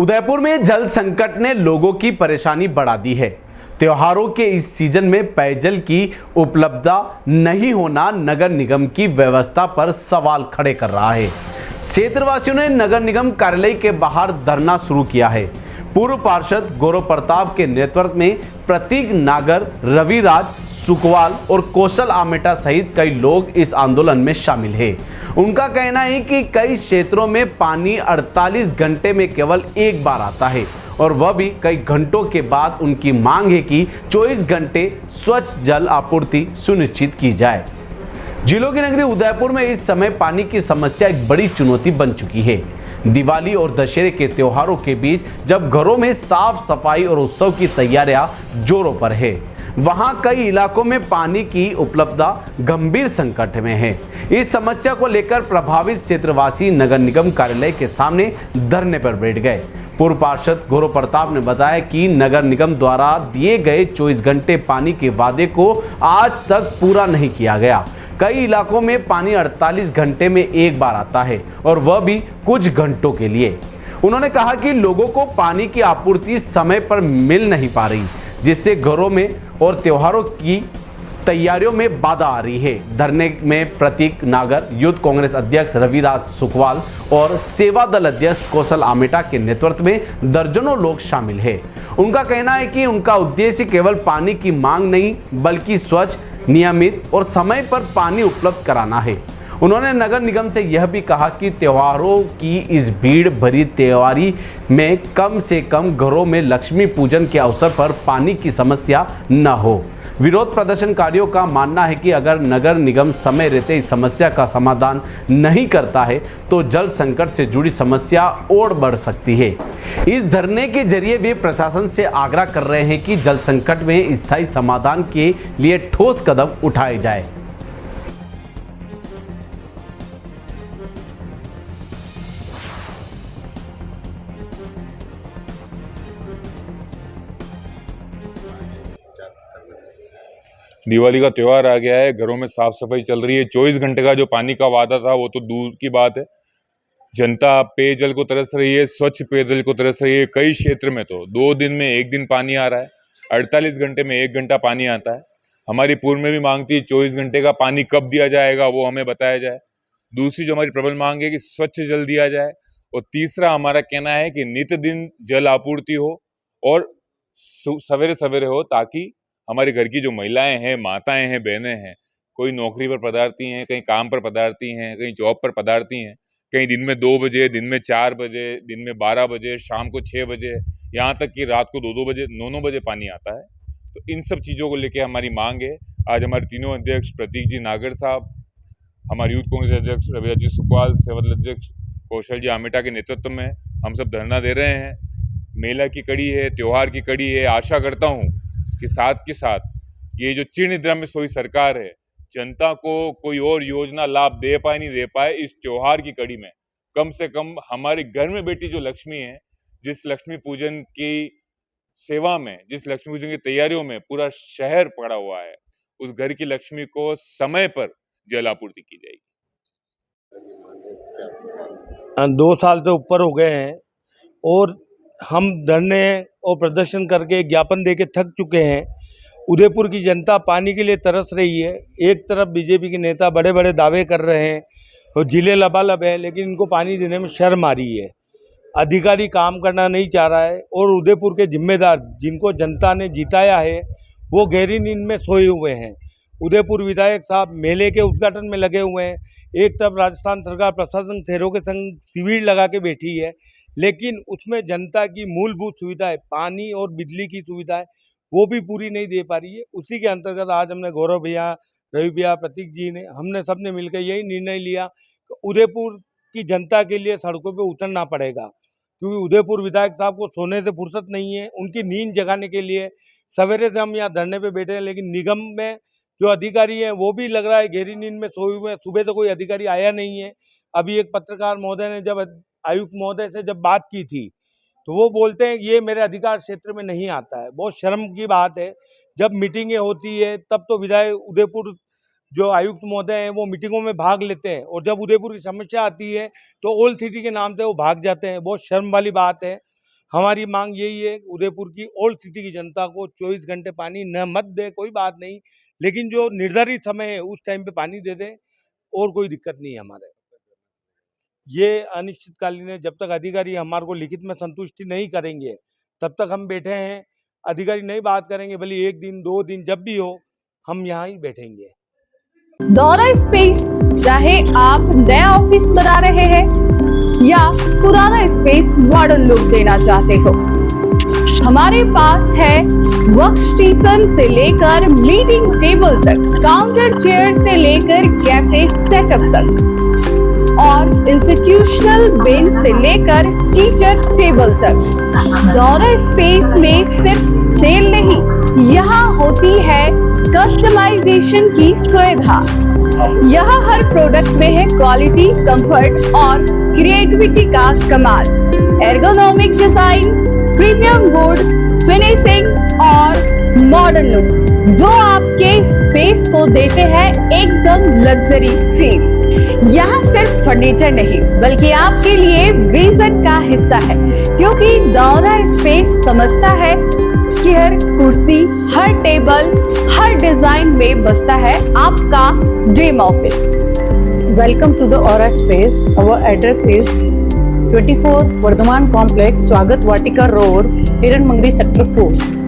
उदयपुर में जल संकट ने लोगों की परेशानी बढ़ा दी है। त्योहारों के इस सीजन में पेयजल की उपलब्धता नहीं होना नगर निगम की व्यवस्था पर सवाल खड़े कर रहा है। क्षेत्रवासियों ने नगर निगम कार्यालय के बाहर धरना शुरू किया है। पूर्व पार्षद गौरव प्रताप के नेतृत्व में प्रतीक नागर, रविराज सुकवाल और कौशल आमेटा सहित कई लोग इस आंदोलन में शामिल हैं। उनका कहना है कि कई क्षेत्रों में पानी 48 घंटे में केवल एक बार आता है और वह भी कई घंटों के बाद। उनकी मांग है कि 24 घंटे स्वच्छ जल आपूर्ति सुनिश्चित की जाए। जिलों की नगरी उदयपुर में इस समय पानी की समस्या एक बड़ी चुनौती बन चुकी है। दिवाली और दशहरे के त्योहारों के बीच जब घरों में साफ सफाई और उत्सव की तैयारियां जोरों पर है, वहां कई इलाकों में पानी की उपलब्धता गंभीर संकट में है। इस समस्या को लेकर प्रभावित क्षेत्रवासी नगर निगम कार्यालय के सामने धरने पर बैठ गए। पूर्व पार्षद गौरव प्रताप ने बताया कि नगर निगम द्वारा दिए गए 24 घंटे पानी के वादे को आज तक पूरा नहीं किया गया। कई इलाकों में पानी 48 घंटे में एक बार आता है और वह भी कुछ घंटों के लिए। उन्होंने कहा कि लोगों को पानी की आपूर्ति समय पर मिल नहीं पा रही, जिससे घरों में और त्योहारों की तैयारियों में बाधा आ रही है। धरने में प्रतीक नागर, यूथ कांग्रेस अध्यक्ष रविराज सुकवाल और सेवा दल अध्यक्ष कौशल आमेटा के नेतृत्व में दर्जनों लोग शामिल हैं। उनका कहना है कि उनका उद्देश्य केवल पानी की मांग नहीं बल्कि स्वच्छ, नियमित और समय पर पानी उपलब्ध कराना है। उन्होंने नगर निगम से यह भी कहा कि त्योहारों की इस भीड़ भरी त्योहारी में कम से कम घरों में लक्ष्मी पूजन के अवसर पर पानी की समस्या न हो। विरोध प्रदर्शनकारियों का मानना है कि अगर नगर निगम समय रहते इस समस्या का समाधान नहीं करता है तो जल संकट से जुड़ी समस्या और बढ़ सकती है। इस धरने के जरिए वे प्रशासन से आग्रह कर रहे हैं कि जल संकट में स्थायी समाधान के लिए ठोस कदम उठाए जाए। दिवाली का त्यौहार आ गया है, घरों में साफ सफाई चल रही है। 24 घंटे का जो पानी का वादा था वो तो दूर की बात है। जनता पेयजल को तरस रही है, स्वच्छ पेयजल को तरस रही है। कई क्षेत्र में तो 2 दिन में 1 दिन पानी आ रहा है, 48 घंटे में 1 घंटा पानी आता है। हमारी पूर्व में भी मांग थी 24 घंटे का पानी कब दिया जाएगा वो हमें बताया जाए। दूसरी जो हमारी प्रबल मांग है कि स्वच्छ जल दिया जाए। और तीसरा हमारा कहना है कि नित्य दिन जल आपूर्ति हो और सवेरे सवेरे हो, ताकि हमारे घर की जो महिलाएं हैं, माताएं हैं, बहनें हैं, कोई नौकरी पर पधारती हैं, कहीं काम पर पधारती हैं, कहीं जॉब पर पधारती हैं, कहीं दिन में 2 बजे, दिन में 4 बजे, दिन में 12 बजे, शाम को 6 बजे, यहाँ तक कि रात को 2-2 बजे, 9-9 बजे पानी आता है। तो इन सब चीज़ों को लेकर हमारी मांग है। आज हमारे तीनों अध्यक्ष प्रतीक जी नागर साहब, हमारे यूथ कांग्रेस अध्यक्ष रविराज जी सुकवाल, सेवा दल अध्यक्ष कौशल जी आमेटा के नेतृत्व में हम सब धरना दे रहे हैं। मेला की कड़ी है, त्योहार की कड़ी है। आशा करता हूँ कि साथ के साथ ये जो चीर्ण निद्रा में सोई सरकार है, जनता को कोई और योजना लाभ दे पाए नहीं दे पाए, इस त्योहार की कड़ी में कम से कम हमारे घर में बैठी जो लक्ष्मी है, जिस लक्ष्मी पूजन की सेवा में, जिस लक्ष्मी पूजन की तैयारियों में पूरा शहर पड़ा हुआ है, उस घर की लक्ष्मी को समय पर जल आपूर्ति की जाएगी। 2 साल से ऊपर हो गए हैं और हम धरने और प्रदर्शन करके ज्ञापन देके थक चुके हैं। उदयपुर की जनता पानी के लिए तरस रही है। एक तरफ बीजेपी के नेता बड़े बड़े दावे कर रहे हैं और जिले लबालब है, लेकिन इनको पानी देने में शर्म आ रही है। अधिकारी काम करना नहीं चाह रहा है और उदयपुर के जिम्मेदार, जिनको जनता ने जिताया है, वो गहरी नींद में सोए हुए हैं। उदयपुर विधायक साहब मेले के उद्घाटन में लगे हुए हैं। एक तरफ राजस्थान सरकार प्रशासन शहरों के संग शिविर लगा के बैठी है, लेकिन उसमें जनता की मूलभूत सुविधाएं, पानी और बिजली की सुविधाएं, वो भी पूरी नहीं दे पा रही है। उसी के अंतर्गत आज हमने गौरव भैया, रवि भैया, प्रतीक जी ने, हमने सबने मिलकर यही निर्णय लिया कि उदयपुर की जनता के लिए सड़कों पे उतरना पड़ेगा, क्योंकि उदयपुर विधायक साहब को सोने से फुर्सत नहीं है। उनकी नींद जगाने के लिए सवेरे से हम यहाँ धरने पे बैठे हैं, लेकिन निगम में जो अधिकारी हैं वो भी लग रहा है गहरी नींद में सोए हुए हैं। सुबह से कोई अधिकारी आया नहीं है। अभी एक पत्रकार महोदय ने जब आयुक्त महोदय से जब बात की थी तो वो बोलते हैं ये मेरे अधिकार क्षेत्र में नहीं आता है। बहुत शर्म की बात है। जब मीटिंगें होती है तब तो विधायक उदयपुर जो आयुक्त महोदय हैं वो मीटिंगों में भाग लेते हैं, और जब उदयपुर की समस्या आती है तो ओल्ड सिटी के नाम से वो भाग जाते हैं। बहुत शर्म वाली बात है। हमारी मांग यही है, उदयपुर की ओल्ड सिटी की जनता को 24 घंटे पानी न मत दे, कोई बात नहीं, लेकिन जो निर्धारित समय है उस टाइम पे पानी दे दे, और कोई दिक्कत नहीं है हमारे। ये अनिश्चितकालीन है, जब तक अधिकारी हमारे को लिखित में संतुष्टि नहीं करेंगे तब तक हम बैठे हैं। अधिकारी नहीं बात करेंगे, भले 1 दिन 2 दिन जब भी हो, हम यहाँ ही बैठेंगे। दौरा स्पेस, चाहे आप नया ऑफिस बना रहे हैं या पुराना स्पेस मॉडर्न लुक देना चाहते हो, हमारे पास है वर्क स्टेशन से लेकर मीटिंग टेबल तक, काउंटर चेयर से लेकर कैफे सेटअप तक, और इंस्टीट्यूशनल बेंच से लेकर टीचर टेबल तक। दौरा स्पेस में सिर्फ सेल नहीं, यहाँ होती है कस्टमाइजेशन की सुविधा। यहाँ हर प्रोडक्ट में है क्वालिटी, कंफर्ट और क्रिएटिविटी का कमाल। Ergonomic design, premium would finishing और मॉडर्न लुक्स जो आपके स्पेस को देते हैं एकदम लग्जरी फील। यहाँ सिर्फ फर्नीचर नहीं बल्कि आपके लिए विजन का हिस्सा है, क्योंकि दौरा स्पेस समझता है कि हर कुर्सी, हर टेबल, हर डिजाइन में बसता है आपका dream office. Welcome to the Aura Space. Our address is 24 Vardhaman Complex, Swagat Vatika Road, Hiran Mangri Sector 4.